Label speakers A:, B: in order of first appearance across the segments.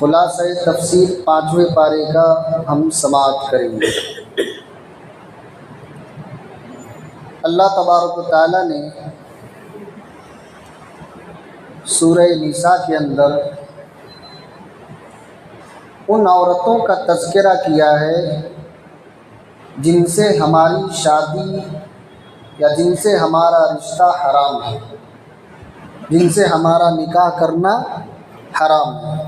A: خلاصہ تفسیر 5ویں پارے کا ہم سماعت کریں گے۔ اللہ تبارک و تعالیٰ نے سورہ نساء کے اندر ان عورتوں کا تذکرہ کیا ہے جن سے ہماری شادی یا جن سے ہمارا رشتہ حرام ہے، جن سے ہمارا نکاح کرنا حرام ہے۔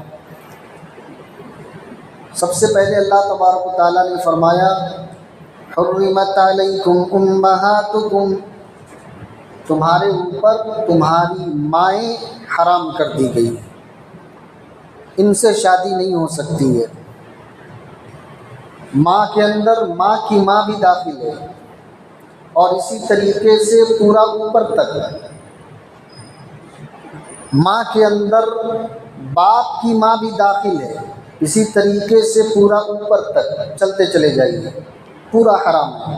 A: سب سے پہلے اللہ تبارک و تعالیٰ نے فرمایا حرمت علیکم امہاتکم، تمہارے اوپر تمہاری مائیں حرام کر دی گئی، ان سے شادی نہیں ہو سکتی ہے۔ ماں کے اندر ماں کی ماں بھی داخل ہے، اور اسی طریقے سے پورا اوپر تک ماں کے اندر باپ کی ماں بھی داخل ہے، اسی طریقے سے پورا اوپر تک چلتے چلے جائیے، پورا حرام ہے۔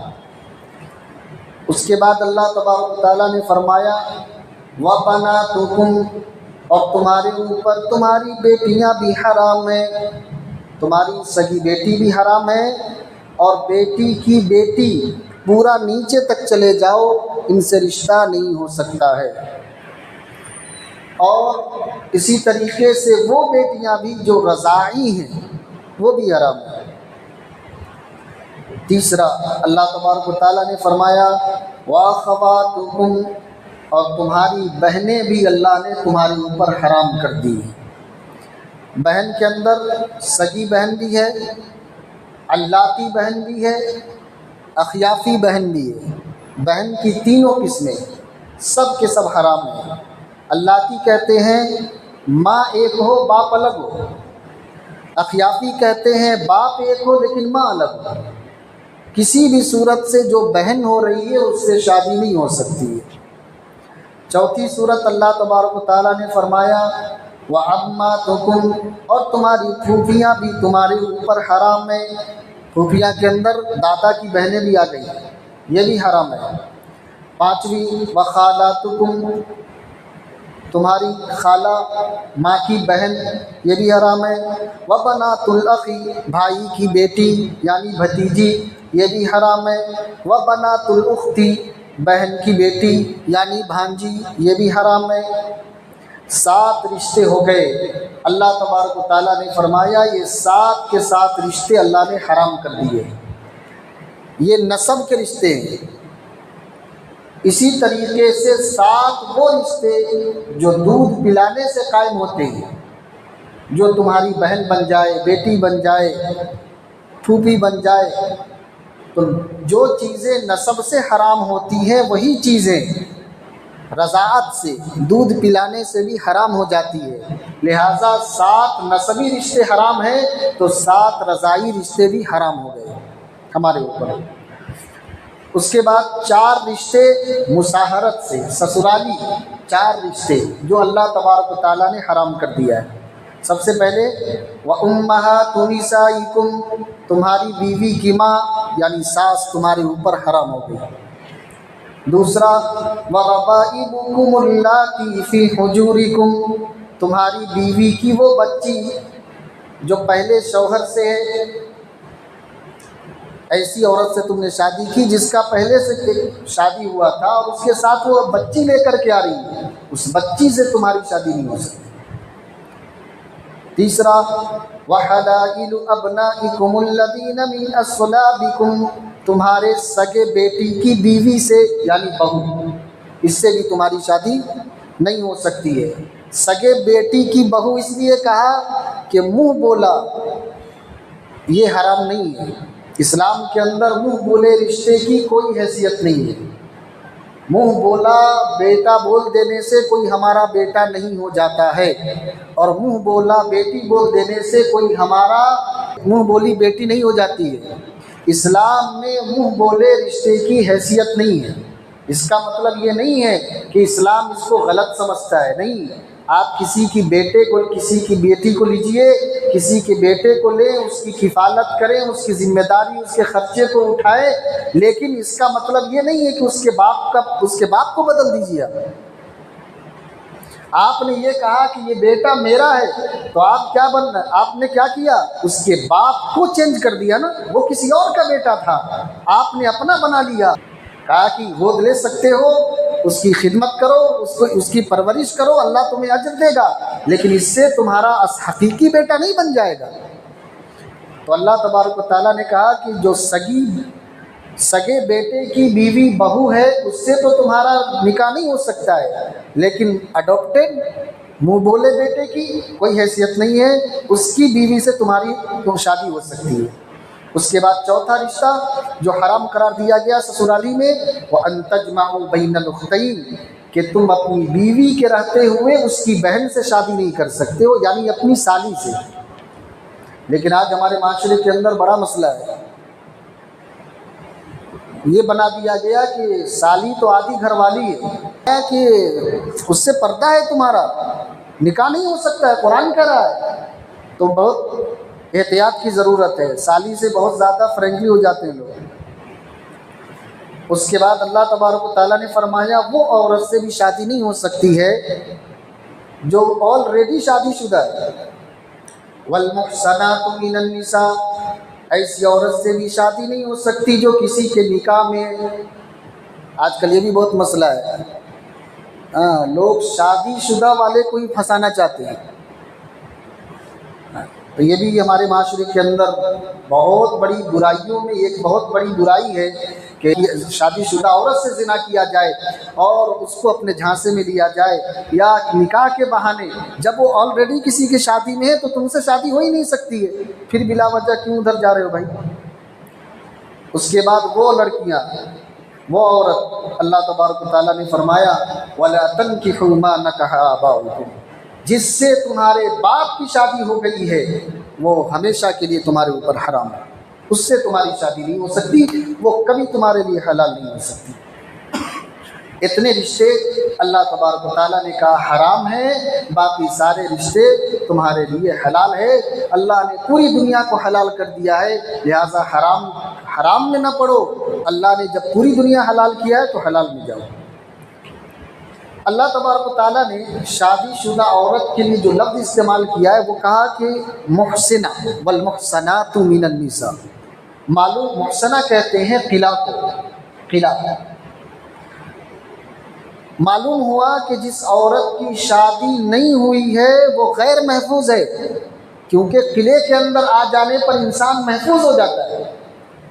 A: اس کے بعد اللہ تبارک و تعالیٰ نے فرمایا وَبَنَاتُكُمْ، اور تمہارے اوپر تمہاری بیٹیاں بھی حرام ہیں، تمہاری سگی بیٹی بھی حرام ہے، اور بیٹی کی بیٹی پورا نیچے تک چلے جاؤ، ان سے رشتہ نہیں ہو سکتا ہے۔ اور اسی طریقے سے وہ بیٹیاں بھی جو رضاعی ہیں وہ بھی حرام ہیں۔ تیسرا اللہ تبارک و تعالیٰ نے فرمایا وَأَخَوَاتُكُمْ، اور تمہاری بہنیں بھی اللہ نے تمہارے اوپر حرام کر دی ہیں۔ بہن کے اندر سگی بہن بھی ہے، علاتی بہن بھی ہے، اخیافی بہن بھی ہے۔ بہن کی تینوں قسمیں سب کے سب حرام ہیں۔ علاتی کہتے ہیں ماں ایک ہو باپ الگ ہو، اخیافی کہتے ہیں باپ ایک ہو لیکن ماں الگ ہو۔ کسی بھی صورت سے جو بہن ہو رہی ہے اس سے شادی نہیں ہو سکتی ہے۔ چوتھی صورت اللہ تبارک و تعالیٰ نے فرمایا وَعَمَّاتُكُمْ، اور تمہاری پھوپھیاں بھی تمہارے اوپر حرام ہیں۔ پھوپھیاں کے اندر دادا کی بہنیں بھی آ گئی، یہ بھی حرام ہے۔ پانچویں وَخَالَاتُكُمْ، تمہاری خالہ ماں کی بہن، یہ بھی حرام ہے۔ وَبَنَاتُ الْأَخِ، بھائی کی بیٹی یعنی بھتیجی، یہ بھی حرام ہے۔ وَبَنَاتُ الْأُخْتِ، بہن کی بیٹی یعنی بھانجی، یہ بھی حرام ہے۔ 7 رشتے ہو گئے۔ اللہ تبارک و تعالیٰ نے فرمایا یہ 7 کے 7 رشتے اللہ نے حرام کر دیے، یہ نسب کے رشتے ہیں۔ اسی طریقے سے 7 وہ رشتے جو دودھ پلانے سے قائم ہوتے ہیں، جو تمہاری بہن بن جائے، بیٹی بن جائے، پھوپھی بن جائے، تو جو چیزیں نسب سے حرام ہوتی ہیں وہی چیزیں رضاعت سے، دودھ پلانے سے بھی حرام ہو جاتی ہے۔ لہٰذا 7 نسبی رشتے حرام ہیں تو 7 رضاعی رشتے بھی حرام ہو گئے ہمارے اوپر۔ اس کے بعد 4 رشتے مساہرت سے، سسرالی 4 رشتے جو اللہ تبارک و تعالیٰ نے حرام کر دیا ہے۔ سب سے پہلے وَأُمَّهَاتُ نِسَائِكُمْ، تمہاری بیوی کی ماں یعنی ساس تمہارے اوپر حرام ہو گئی۔ دوسرا وَرَبَائِبُكُمُ اللَّاتِي فِي حُجُورِكُمْ، تمہاری بیوی کی وہ بچی جو پہلے شوہر سے ہے، ایسی عورت سے تم نے شادی کی جس کا پہلے سے شادی ہوا تھا اور اس کے ساتھ وہ بچی لے کر کے آ رہی ہے، اس بچی سے تمہاری شادی نہیں ہو سکتی۔ تیسرا وَحَلَائِلُ أَبْنَائِكُمُ الَّذِينَ مِنْ أَصْلَابِكُمْ، تمہارے سگے بیٹی کی بیوی سے یعنی بہو، اس سے بھی تمہاری شادی نہیں ہو سکتی ہے۔ سگے بیٹی کی بہو اس لیے کہا کہ منہ بولا یہ حرام نہیں ہے۔ اسلام کے اندر منہ بولے رشتے کی کوئی حیثیت نہیں ہے۔ منہ بولا بیٹا بول دینے سے کوئی ہمارا بیٹا نہیں ہو جاتا ہے، اور منہ بولا بیٹی بول دینے سے کوئی ہمارا منہ بولی بیٹی نہیں ہو جاتی ہے۔ اسلام میں منہ بولے رشتے کی حیثیت نہیں ہے۔ اس کا مطلب یہ نہیں ہے کہ اسلام اس کو غلط سمجھتا ہے، نہیں۔ آپ کسی کی بیٹے کو، کسی کی بیٹی کو لیجئے، کسی کے بیٹے کو لیں، اس کی کفالت کریں، اس کی ذمہ داری، اس کے خرچے کو اٹھائیں، لیکن اس کا مطلب یہ نہیں ہے کہ اس کے باپ کو بدل دیجیے۔ آپ نے یہ کہا کہ یہ بیٹا میرا ہے تو آپ کیا بننا، آپ نے کیا کیا، اس کے باپ کو چینج کر دیا نا، وہ کسی اور کا بیٹا تھا، آپ نے اپنا بنا لیا۔ کہا کہ گود لے سکتے ہو، اس کی خدمت کرو، اس کی پرورش کرو، اللہ تمہیں اجر دے گا، لیکن اس سے تمہارا حقیقی بیٹا نہیں بن جائے گا۔ تو اللہ تبارک و تعالیٰ نے کہا کہ جو سگے بیٹے کی بیوی بہو ہے اس سے تو تمہارا نکاح نہیں ہو سکتا ہے، لیکن اڈاپٹیڈ منہ بولے بیٹے کی کوئی حیثیت نہیں ہے، اس کی بیوی سے تمہاری شادی ہو سکتی ہے۔ اس کے بعد چوتھا رشتہ جو حرام قرار دیا گیا سسرالی میں، وَأَن تَجْمَعُوا بَيْنَ الْأُخْتَيْنِ، کہ تم اپنی بیوی کے رہتے ہوئے اس کی بہن سے شادی نہیں کر سکتے ہو، یعنی اپنی سالی سے۔ لیکن آج ہمارے معاشرے کے اندر بڑا مسئلہ ہے، یہ بنا دیا گیا کہ سالی تو آدھی گھر والی ہے کہ اس سے پردہ ہے، تمہارا نکاح نہیں ہو سکتا ہے، قرآن کہہ رہا ہے۔ تو بہت احتیاط کی ضرورت ہے، سالی سے بہت زیادہ فرینکلی ہو جاتے ہیں لوگ۔ اس کے بعد اللہ تبارک و تعالیٰ نے فرمایا وہ عورت سے بھی شادی نہیں ہو سکتی ہے جو آلریڈی شادی شدہ ہے۔ والمحصنات من النساء، ایسی عورت سے بھی شادی نہیں ہو سکتی جو کسی کے نکاح میں، آج کل یہ بھی بہت مسئلہ ہے، لوگ شادی شدہ والے کو ہی پھنسانا چاہتے ہیں۔ تو یہ بھی ہمارے معاشرے کے اندر بہت بڑی برائیوں میں ایک بہت بڑی برائی ہے کہ شادی شدہ عورت سے زنا کیا جائے اور اس کو اپنے جھانسے میں لیا جائے، یا نکاح کے بہانے، جب وہ آلریڈی کسی کی شادی میں ہے تو تم سے شادی ہو ہی نہیں سکتی ہے، پھر بلا وجہ کیوں ادھر جا رہے ہو بھائی۔ اس کے بعد وہ لڑکیاں، وہ عورت، اللہ تبارک و تعالیٰ نے فرمایا وَلَا تَنْكِحُوا مَا نَكَحَ آبَاؤُكُمْ، جس سے تمہارے باپ کی شادی ہو گئی ہے وہ ہمیشہ کے لیے تمہارے اوپر حرام ہے، اس سے تمہاری شادی نہیں ہو سکتی، وہ کبھی تمہارے لیے حلال نہیں ہو سکتی۔ اتنے رشتے اللہ تبارک و تعالیٰ نے کہا حرام ہے، باقی سارے رشتے تمہارے لیے حلال ہے۔ اللہ نے پوری دنیا کو حلال کر دیا ہے، لہٰذا حرام میں نہ پڑو۔ اللہ نے جب پوری دنیا حلال کیا ہے تو حلال میں جاؤ۔ اللہ تبارک و تعالیٰ نے شادی شدہ عورت کے لیے جو لفظ استعمال کیا ہے وہ کہا کہ محسنہ، والمحسنات من النساء۔ معلوم محسنہ کہتے ہیں قلعہ کو، قلعہ۔ معلوم ہوا کہ جس عورت کی شادی نہیں ہوئی ہے وہ غیر محفوظ ہے، کیونکہ قلعے کے اندر آ جانے پر انسان محفوظ ہو جاتا ہے۔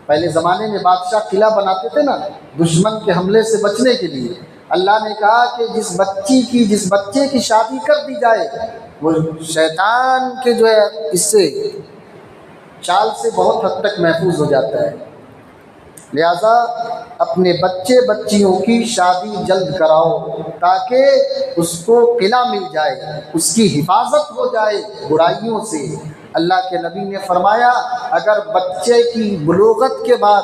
A: پہلے زمانے میں بادشاہ قلعہ بناتے تھے نا دشمن کے حملے سے بچنے کے لیے۔ اللہ نے کہا کہ جس بچے کی شادی کر دی جائے وہ شیطان کے جو ہے اس سے چال سے بہت حد تک محفوظ ہو جاتا ہے۔ لہذا اپنے بچیوں کی شادی جلد کراؤ تاکہ اس کو قلعہ مل جائے، اس کی حفاظت ہو جائے برائیوں سے۔ اللہ کے نبی نے فرمایا اگر بچے کی بلوغت کے بعد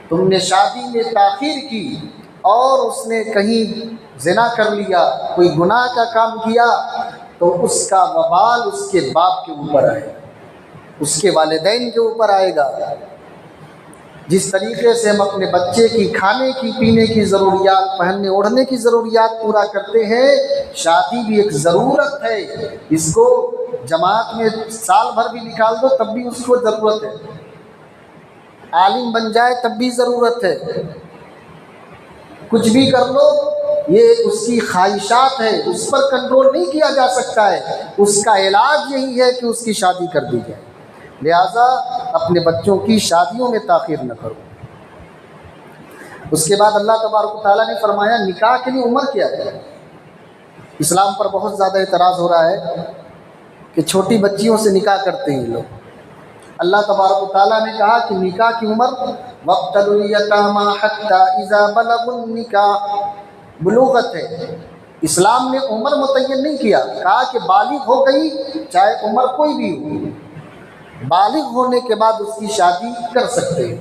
A: تم نے شادی میں تاخیر کی اور اس نے کہیں زنا کر لیا، کوئی گناہ کا کام کیا، تو اس کا وبال اس کے باپ کے اوپر آئے، اس کے والدین کے اوپر آئے گا۔ جس طریقے سے ہم اپنے بچے کی کھانے کی پینے کی ضروریات، پہننے اوڑھنے کی ضروریات پورا کرتے ہیں، شادی بھی ایک ضرورت ہے۔ اس کو جماعت میں سال بھر بھی نکال دو تب بھی اس کو ضرورت ہے، عالم بن جائے تب بھی ضرورت ہے، کچھ بھی کر لو یہ اس کی خواہشات ہے، اس پر کنٹرول نہیں کیا جا سکتا ہے۔ اس کا علاج یہی ہے کہ اس کی شادی کر دی جائے۔ لہٰذا اپنے بچوں کی شادیوں میں تاخیر نہ کرو۔ اس کے بعد اللہ تبارک و تعالیٰ نے فرمایا نکاح کے لیے عمر کیا ہے۔ اسلام پر بہت زیادہ اعتراض ہو رہا ہے کہ چھوٹی بچیوں سے نکاح کرتے ہیں لوگ۔ اللہ تبارک و تعالیٰ نے کہا کہ نکاح کی عمر وَابْتَلُوا الْيَتَامَىٰ حَتَّىٰ إِذَا بَلَغُوا النِّكَاحَ، بلوغت ہے۔ اسلام نے عمر متعین نہیں کیا، کہا کہ بالغ ہو گئی چاہے عمر کوئی بھی ہو، بالغ ہونے کے بعد اس کی شادی کر سکتے ہیں۔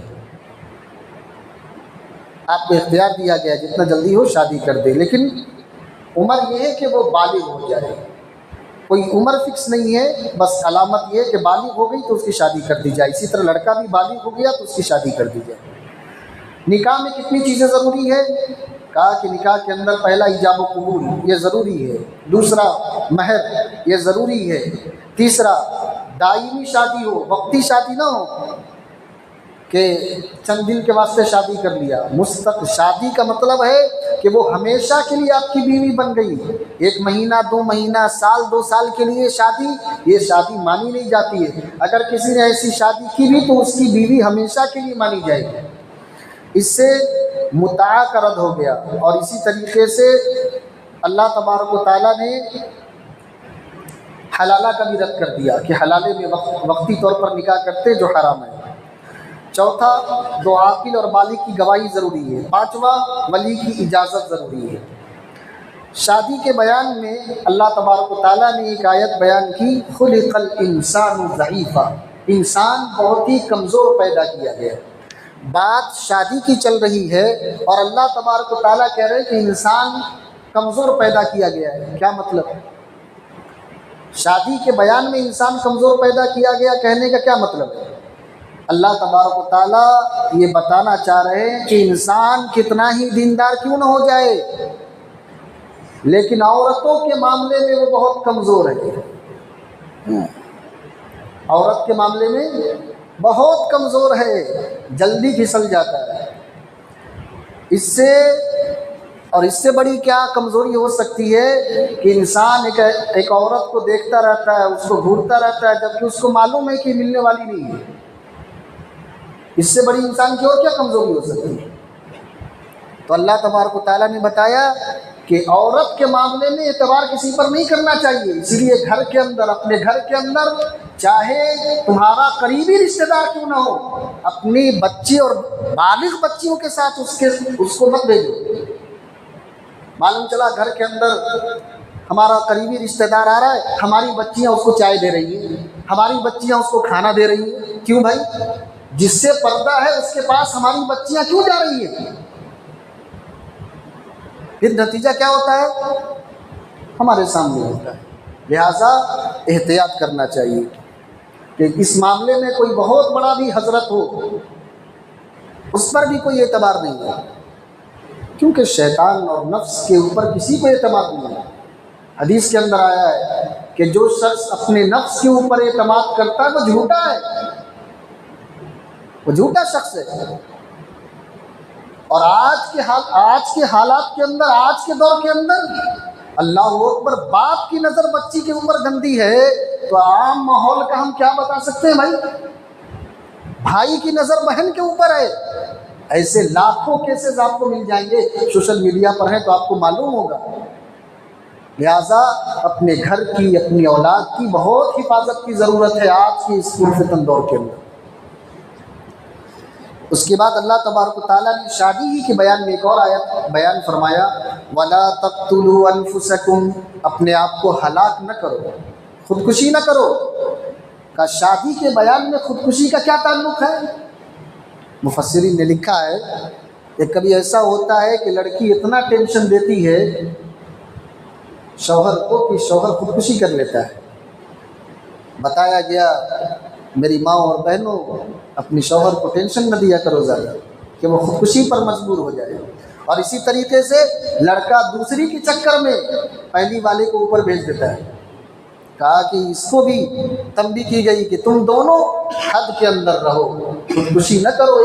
A: آپ کو اختیار دیا گیا جتنا جلدی ہو شادی کر دے، لیکن عمر یہ ہے کہ وہ بالغ ہو جائے، کوئی عمر فکس نہیں ہے، بس علامت یہ ہے کہ بالغ ہو گئی تو اس کی شادی کر دی جائے۔ اسی طرح لڑکا بھی بالغ ہو گیا تو اس کی شادی کر دی جائے۔ نکاح میں کتنی چیزیں ضروری ہے؟ کہا کہ نکاح کے اندر پہلا ایجاب و قبول یہ ضروری ہے، دوسرا مہر یہ ضروری ہے، تیسرا دائمی شادی ہو، وقتی شادی نہ ہو کہ چند دن کے واسطے شادی کر لیا۔ شادی کا مطلب ہے کہ وہ ہمیشہ کے لیے آپ کی بیوی بن گئی۔ 1 مہینہ 2 مہینہ سال 2 سال کے لیے شادی، یہ شادی مانی نہیں جاتی ہے۔ اگر کسی نے ایسی شادی کی بھی تو اس کی بیوی ہمیشہ کے لیے مانی جائے گی۔ اس سے متعہ کا رد ہو گیا۔ اور اسی طریقے سے اللہ تبارک و تعالیٰ نے حلالہ کا بھی رد کر دیا کہ حلالے میں وقتی طور پر نکاح کرتے جو حرام ہے۔ چوتھا 2 عاقل اور بالغ کی گواہی ضروری ہے۔ 5واں ولی کی اجازت ضروری ہے۔ شادی کے بیان میں اللہ تبارک و تعالیٰ نے ایک آیت بیان کی، خلق الانسان ضعیفا، انسان بہت ہی کمزور پیدا کیا گیا۔ بات شادی کی چل رہی ہے اور اللہ تبارک و تعالیٰ کہہ رہے ہیں کہ انسان کمزور پیدا کیا گیا ہے۔ کیا مطلب؟ شادی کے بیان میں انسان کمزور پیدا کیا گیا کہنے کا کیا مطلب ہے؟ اللہ تبارک و تعالیٰ یہ بتانا چاہ رہے ہیں کہ انسان کتنا ہی دیندار کیوں نہ ہو جائے لیکن عورتوں کے معاملے میں وہ بہت کمزور ہے۔ عورت کے معاملے میں بہت کمزور ہے، جلدی پھسل جاتا ہے۔ اس سے بڑی کیا کمزوری ہو سکتی ہے کہ انسان ایک عورت کو دیکھتا رہتا ہے، اس کو گھورتا رہتا ہے، جبکہ اس کو معلوم ہے کہ ملنے والی نہیں ہے۔ اس سے بڑی انسان کی اور کیا کمزوری ہو سکتی ہے؟ تو اللہ تبارک و تعالیٰ نے بتایا کہ عورت کے معاملے میں اعتبار کسی پر نہیں کرنا چاہیے۔ اسی لیے گھر کے اندر، اپنے گھر کے اندر، چاہے تمہارا قریبی رشتہ دار کیوں نہ ہو، اپنی بچی اور بالغ بچیوں کے ساتھ اس کو مت بھیجو۔ معلوم چلا گھر کے اندر ہمارا قریبی رشتہ دار آ رہا ہے، ہماری بچیاں اس کو چائے دے رہی ہیں، ہماری بچیاں اس کو کھانا دے رہی ہیں۔ کیوں بھائی؟ جس سے پردہ ہے اس کے پاس ہماری بچیاں کیوں جا رہی ہیں؟ پھر نتیجہ کیا ہوتا ہے؟ ہمارے سامنے ہوتا ہے۔ لہٰذا احتیاط کرنا چاہیے کہ اس معاملے میں کوئی بہت بڑا بھی حضرت ہو، اس پر بھی کوئی اعتبار نہیں ہے، کیونکہ شیطان اور نفس کے اوپر کسی کو اعتماد نہیں ہے۔ حدیث کے اندر آیا ہے کہ جو شخص اپنے نفس کے اوپر اعتماد کرتا ہے وہ جھوٹا ہے، وہ جھوٹا شخص ہے۔ اور آج کے حالات کے اندر، آج کے دور کے اندر اللہ اکبر، باپ کی نظر بچی کے اوپر گندی ہے تو عام ماحول کا ہم کیا بتا سکتے ہیں بھائی؟ بھائی کی نظر بہن کے اوپر ہے۔ ایسے لاکھوں کیسز آپ کو مل جائیں گے، سوشل میڈیا پر ہیں تو آپ کو معلوم ہوگا۔ لہٰذا اپنے گھر کی، اپنی اولاد کی بہت حفاظت کی ضرورت ہے آج کی اس پرفتن دور کے اندر۔ اس کے بعد اللہ تبارک و تعالیٰ نے شادی ہی کے بیان میں ایک اور آیت بیان فرمایا، وَلَا تَقْتُلُوا أَنفُسَكُمْ، اپنے آپ کو ہلاک نہ کرو، خودکشی نہ کرو۔ کہ شادی کے بیان میں خودکشی کا کیا تعلق ہے؟ مفسرین نے لکھا ہے کہ کبھی ایسا ہوتا ہے کہ لڑکی اتنا ٹینشن دیتی ہے شوہر کو کہ شوہر خودکشی کر لیتا ہے۔ بتایا گیا میری ماں اور بہنوں، اپنی شوہر کو ٹینشن نہ دیا کرو زیادہ کہ وہ خودکشی پر مجبور ہو جائے۔ اور اسی طریقے سے لڑکا دوسری کے چکر میں پہلی والے کو اوپر بھیج دیتا ہے۔ کہا کہ اس کو بھی تنبیہ کی گئی کہ تم دونوں حد کے اندر رہو، خودکشی نہ کرو،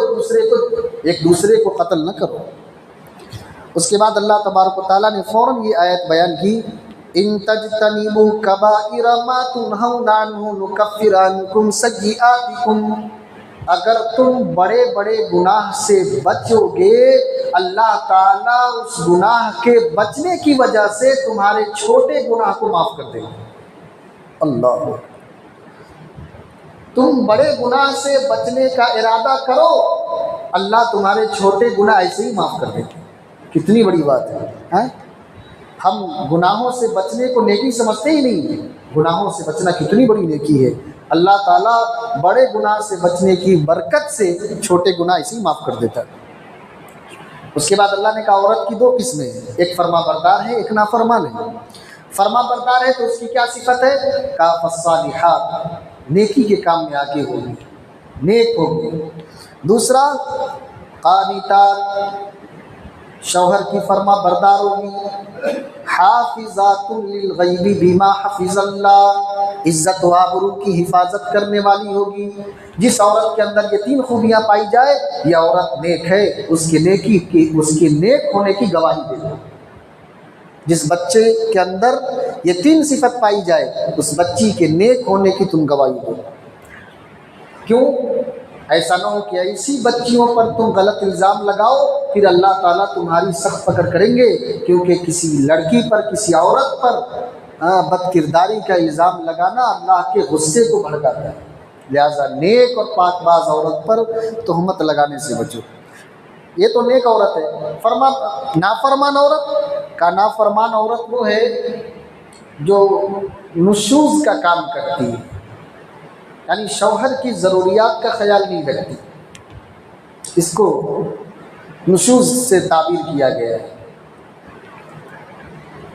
A: ایک دوسرے کو قتل نہ کرو۔ اس کے بعد اللہ تبارک و تعالیٰ نے فوراً یہ آیت بیان کی، ان تجتنبوا کبائر ما تنہون عنہ نکفر عنکم سیئاتکم، اگر تم بڑے بڑے گناہ سے بچو گے اللہ تعالیٰ اس گناہ کے بچنے کی وجہ سے تمہارے چھوٹے گناہ کو معاف کر دیں گے۔ اللہ، تم بڑے گناہ سے بچنے کا ارادہ کرو، اللہ تمہارے چھوٹے گناہ ایسے ہی معاف کر دیں گے۔ کتنی بڑی بات ہے۔ ہم گناہوں سے بچنے کو نیکی سمجھتے ہی نہیں، گناہوں سے بچنا کتنی بڑی نیکی ہے۔ اللہ تعالیٰ بڑے گناہ سے بچنے کی برکت سے چھوٹے گناہ ایسے ہی معاف کر دیتا ہے۔ اس کے بعد اللہ نے کہا عورت کی 2 قسمیں ہیں، ایک فرما بردار ہے، ایک نافرمان ہے۔ فرما بردار ہے تو اس کی کیا صفت ہے؟ کہا فالصالحات، نیکی کے کام میں آگے ہوگی، نیک ہوگی۔ دوسرا قانتات، شوہر کی فرما بردار ہوگی، حافظات للغیب بما حفظ اللہ، عزت و آبرو کی حفاظت کرنے والی ہوگی۔ جس عورت کے اندر یہ 3 خوبیاں پائی جائے یہ عورت نیک ہے، اس کے نیک ہونے کی گواہی دے دو۔ جس بچے کے اندر یہ 3 صفت پائی جائے اس بچی کے نیک ہونے کی تم گواہی دو۔ کیوں؟ ایسا نہ ہو کہ ایسی بچیوں پر تم غلط الزام لگاؤ پھر اللہ تعالیٰ تمہاری سخت پکڑ کریں گے، کیونکہ کسی لڑکی پر کسی عورت پر بد کرداری کا الزام لگانا اللہ کے غصے کو بھڑکاتا ہے۔ لہٰذا نیک اور پاک باز عورت پر تہمت لگانے سے بچو۔ یہ تو نیک عورت ہے۔ نافرمان عورت کا نافرمان عورت وہ ہے جو نشوز کا کام کرتی ہے، یعنی شوہر کی ضروریات کا خیال نہیں رکھتی۔ اس کو نشوز سے تعبیر کیا گیا ہے۔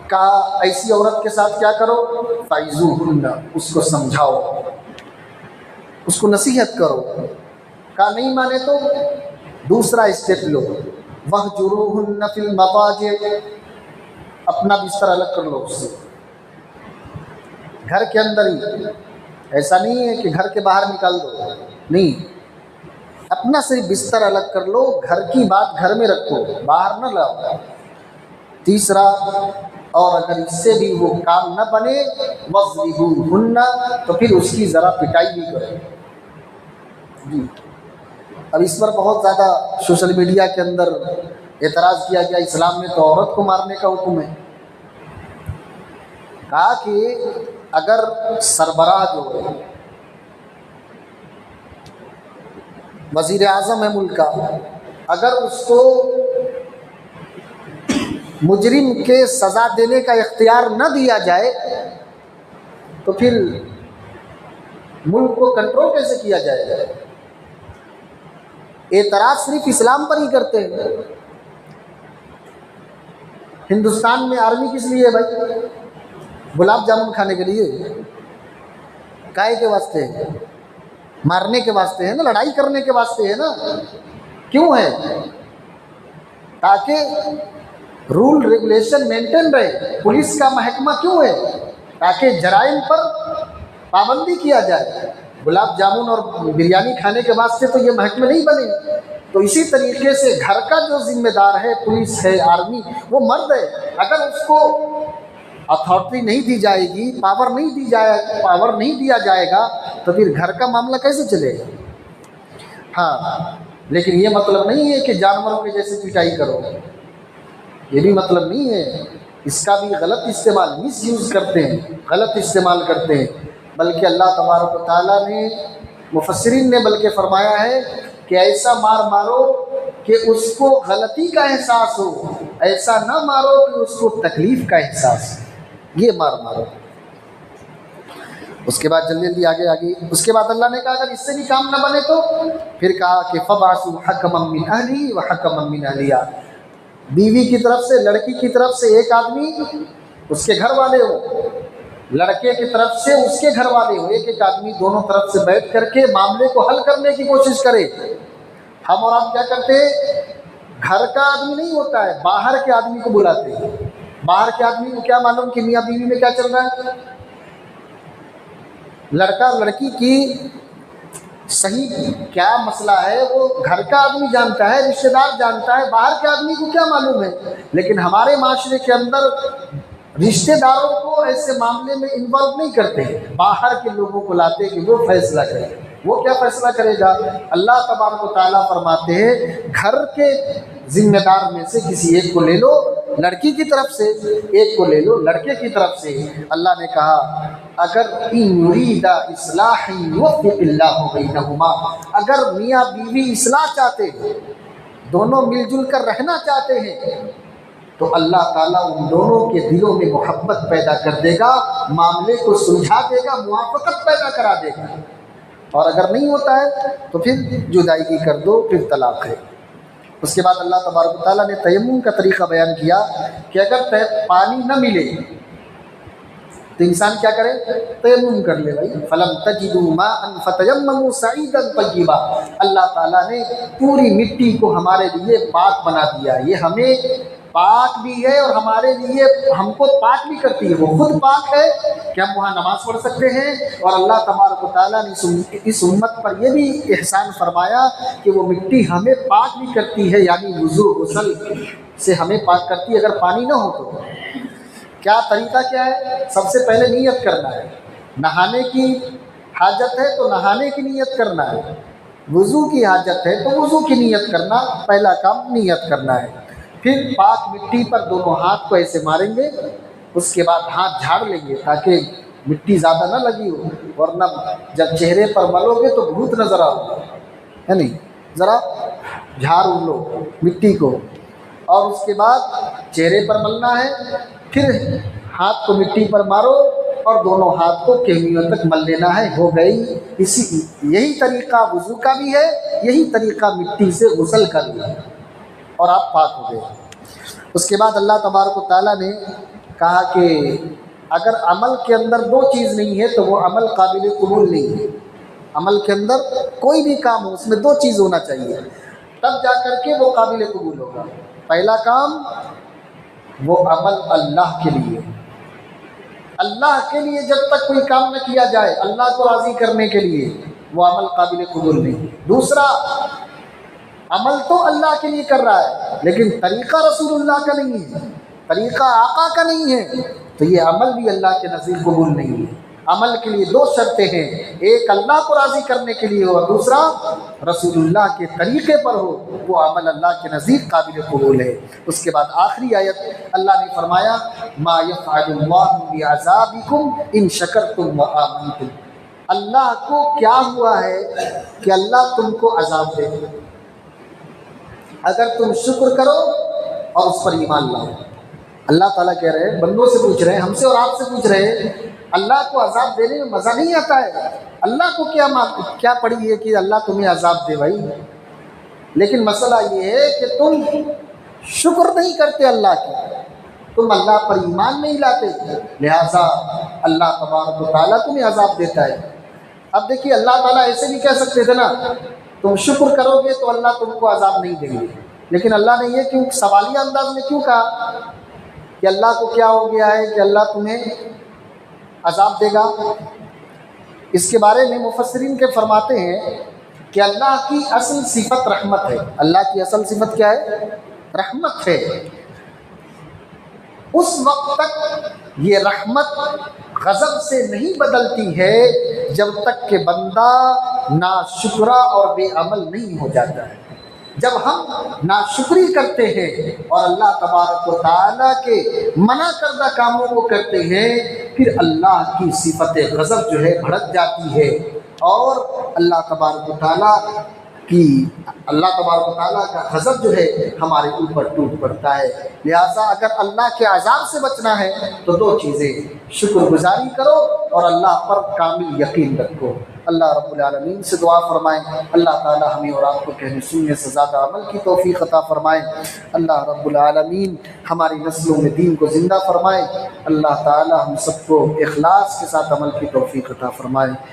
A: کہا ایسی عورت کے ساتھ کیا کرو؟ فَعِظُوهُنَّ، اس کو سمجھاؤ، اس کو نصیحت کرو۔ کہا نہیں مانے تو دوسرا اسٹیپ لو، وَاهْجُرُوهُنَّ فِي الْمَضَاجِعِ، اپنا بستر الگ کر لو اس سے، گھر کے اندر ہی۔ ایسا نہیں ہے کہ گھر کے باہر نکال دو، نہیں، اپنا صرف بستر الگ کر لو، گھر کی بات گھر میں رکھو، باہر نہ لاؤ۔ تیسرا، اور اگر اس سے بھی وہ کام نہ بنے وَاضْرِبُوهُنَّ، تو پھر اس کی ذرا پٹائی بھی کرو۔ جی اب اس پر بہت زیادہ سوشل میڈیا کے اندر اعتراض کیا گیا، اسلام میں تو عورت کو مارنے کا حکم ہے۔ کہا کہ اگر سربراہ جو ہے، وزیر اعظم ہے ملک کا، اگر اس کو مجرم کے سزا دینے کا اختیار نہ دیا جائے تو پھر ملک کو کنٹرول کیسے کیا جائے گا؟ اعتراض صرف اسلام پر ہی کرتے ہیں۔ ہندوستان میں آرمی کس لیے ہے بھائی؟ گلاب جامن کھانے کے لیے؟ کائے کے واسطے ہے؟ مارنے کے واسطے ہے نا، لڑائی کرنے کے واسطے ہے نا۔ کیوں ہے؟ تاکہ رول ریگولیشن مینٹین رہے۔ پولیس کا محکمہ کیوں ہے؟ تاکہ جرائم پر پابندی کیا جائے۔ گلاب جامن اور بریانی کھانے کے واسطے تو یہ محکمے نہیں بنے۔ تو اسی طریقے سے گھر کا جو ذمہ دار ہے، پولیس ہے، آرمی، وہ مرد ہے۔ اگر اس کو اتھارٹی نہیں دی جائے گی، پاور نہیں دیا جائے گا تو پھر گھر کا معاملہ کیسے چلے گا؟ ہاں، لیکن یہ مطلب نہیں ہے کہ جانوروں کے جیسے پٹائی کرو، یہ بھی مطلب نہیں ہے۔ اس کا بھی غلط استعمال، مس یوز کرتے ہیں، غلط استعمال کرتے ہیں۔ بلکہ اللہ تبارک و تعالیٰ نے، مفسرین نے بلکہ فرمایا ہے کہ ایسا مار مارو کہ اس کو غلطی کا احساس ہو، ایسا نہ مارو کہ اس کو تکلیف کا احساس ہو، یہ مار مارو۔ اس کے بعد جلدی آگے اس کے بعد اللہ نے کہا اگر اس سے بھی کام نہ بنے تو پھر کہا کہ فَبْعَثُوا حَكَمًا مِّنْ أَهْلِهِ وَحَكَمًا مِّنْ أَهْلِهَا، بیوی کی طرف سے، لڑکی کی طرف سے ایک آدمی، اس کے گھر والے ہو، لڑکے کی طرف سے اس کے گھر والے ہو، ایک آدمی دونوں طرف سے بیٹھ کر کے معاملے کو حل کرنے کی کوشش کرے۔ ہم اور آپ کیا کرتے ہیں؟ گھر کا آدمی نہیں ہوتا ہے، باہر کے آدمی کو بلاتے ہیں۔ باہر کے آدمی کو کیا معلوم کہ میاں بیوی میں کیا چل رہا ہے؟ لڑکا لڑکی کی صحیح کیا مسئلہ ہے وہ گھر کا آدمی جانتا ہے، رشتہ دار جانتا ہے، باہر کے آدمی کو کیا معلوم ہے؟ لیکن ہمارے معاشرے کے اندر رشتہ داروں کو ایسے معاملے میں انوالو نہیں کرتے، باہر کے لوگوں کو لاتے کہ وہ فیصلہ کرے۔ وہ کیا فیصلہ کرے گا؟ اللہ تبارک و تعالیٰ فرماتے ہیں گھر کے ذمہ دار میں سے کسی ایک کو لے لو، لڑکی کی طرف سے ایک کو لے لو، لڑکے کی طرف سے۔ اللہ نے کہا اگر ان یرید اصلاح یوفق اللہ بینہما، اگر میاں بیوی اصلاح چاہتے ہیں، دونوں مل جل کر رہنا چاہتے ہیں، تو اللہ تعالیٰ ان دونوں کے دلوں میں محبت پیدا کر دے گا، معاملے کو سلجھا دے گا، موافقت پیدا کرا دے گا۔ اور اگر نہیں ہوتا ہے تو پھر جدائی کر دو، پھر طلاق ہے۔ اس کے بعد اللہ تبارک و تعالیٰ نے تیمم کا طریقہ بیان کیا کہ اگر پانی نہ ملے تو انسان کیا کرے؟ تیمم کر لے بھائی. فلم تجدوا ماء فتیمموا صعیدا طیبا. اللہ تعالیٰ نے پوری مٹی کو ہمارے لیے پاک بنا دیا. یہ ہمیں پاک بھی ہے اور ہمارے لیے ہم کو پاک بھی کرتی ہے. وہ خود پاک ہے کہ ہم وہاں نماز پڑھ سکتے ہیں. اور اللہ تبارک و تعالیٰ نے اس امت پر یہ بھی احسان فرمایا کہ وہ مٹی ہمیں پاک بھی کرتی ہے، یعنی وضو غسل سے ہمیں پاک کرتی ہے اگر پانی نہ ہو تو. کیا طریقہ کیا ہے؟ سب سے پہلے نیت کرنا ہے. نہانے کی حاجت ہے تو نہانے کی نیت کرنا ہے. وضو کی حاجت ہے تو وضو کی نیت کرنا. پہلا کام نیت کرنا ہے. پھر پاک مٹی پر دونوں ہاتھ کو ایسے ماریں گے. اس کے بعد ہاتھ جھاڑ لیں گے تاکہ مٹی زیادہ نہ لگی ہو، ورنہ جب چہرے پر ملو گے تو بھوت نظر آؤ گا، ہے نہیں. ذرا جھاڑ لو مٹی کو اور اس کے بعد چہرے پر ملنا ہے. پھر ہاتھ کو مٹی پر مارو اور دونوں ہاتھ کو کہنیوں تک مل لینا ہے. ہو گئی. یہی طریقہ وضو کا بھی ہے، یہی طریقہ مٹی سے غسل کا بھی ہے، اور آپ پاک ہو گئے. اس کے بعد اللہ تبارک و تعالیٰ نے کہا کہ اگر عمل کے اندر دو چیز نہیں ہے تو وہ عمل قابل قبول نہیں ہے. عمل کے اندر کوئی بھی کام ہو اس میں دو چیز ہونا چاہیے، تب جا کر کے وہ قابل قبول ہوگا. پہلا کام وہ عمل اللہ کے لیے. اللہ کے لیے جب تک کوئی کام نہ کیا جائے اللہ کو راضی کرنے کے لیے، وہ عمل قابل قبول نہیں. دوسرا، عمل تو اللہ کے لیے کر رہا ہے لیکن طریقہ رسول اللہ کا نہیں ہے، طریقہ آقا کا نہیں ہے، تو یہ عمل بھی اللہ کے نزدیک قبول نہیں ہے. عمل کے لیے دو شرطیں ہیں، ایک اللہ کو راضی کرنے کے لیے ہو اور دوسرا رسول اللہ کے طریقے پر ہو. وہ عمل اللہ کے نزدیک قابل قبول ہے. اس کے بعد آخری آیت اللہ نے فرمایا ما یفعل اللہ بعذابکم ان شکرتم وآمنتم. اللہ کو کیا ہوا ہے کہ اللہ تم کو عذاب دے اگر تم شکر کرو اور اس پر ایمان لاؤ. اللہ تعالیٰ کہہ رہے ہیں، بندوں سے پوچھ رہے ہیں، ہم سے اور آپ سے پوچھ رہے ہیں، اللہ کو عذاب دینے میں مزہ نہیں آتا ہے؟ اللہ کو کیا پڑی ہے کہ اللہ تمہیں عذاب دے بھائی؟ لیکن مسئلہ یہ ہے کہ تم شکر نہیں کرتے اللہ کی، تم اللہ پر ایمان نہیں لاتے، لہٰذا اللہ تبارک و تعالیٰ تمہیں عذاب دیتا ہے. اب دیکھیے اللہ تعالیٰ ایسے بھی کہہ سکتے تھے نا، تم شکر کرو گے تو اللہ تم کو عذاب نہیں دیں گے. لیکن اللہ نے یہ کیوں سوالیہ انداز میں کیوں کہا کہ اللہ کو کیا ہو گیا ہے کہ اللہ تمہیں عذاب دے گا؟ اس کے بارے میں مفسرین کے فرماتے ہیں کہ اللہ کی اصل صفت رحمت ہے. اللہ کی اصل صفت کیا ہے؟ رحمت ہے. اس وقت تک یہ رحمت غضب سے نہیں بدلتی ہے جب تک کہ بندہ ناشکرا اور بے عمل نہیں ہو جاتا ہے. جب ہم ناشکری کرتے ہیں اور اللہ تبارک و تعالیٰ کے منع کردہ کاموں کو کرتے ہیں، پھر اللہ کی صفت غضب جو ہے بھڑک جاتی ہے اور اللہ تبارک و تعالیٰ کا غضب جو ہے ہمارے اوپر ٹوٹ پڑتا ہے. لہٰذا اگر اللہ کے عذاب سے بچنا ہے تو دو چیزیں، شکر گزاری کرو اور اللہ پر کامل یقین رکھو. اللہ رب العالمین سے دعا فرمائیں اللہ تعالی ہمیں اور آپ کو کہنے سننے سے زیادہ عمل کی توفیق عطا فرمائیں. اللہ رب العالمین ہماری نسلوں میں دین کو زندہ فرمائیں. اللہ تعالی ہم سب کو اخلاص کے ساتھ عمل کی توفیق عطا فرمائیں.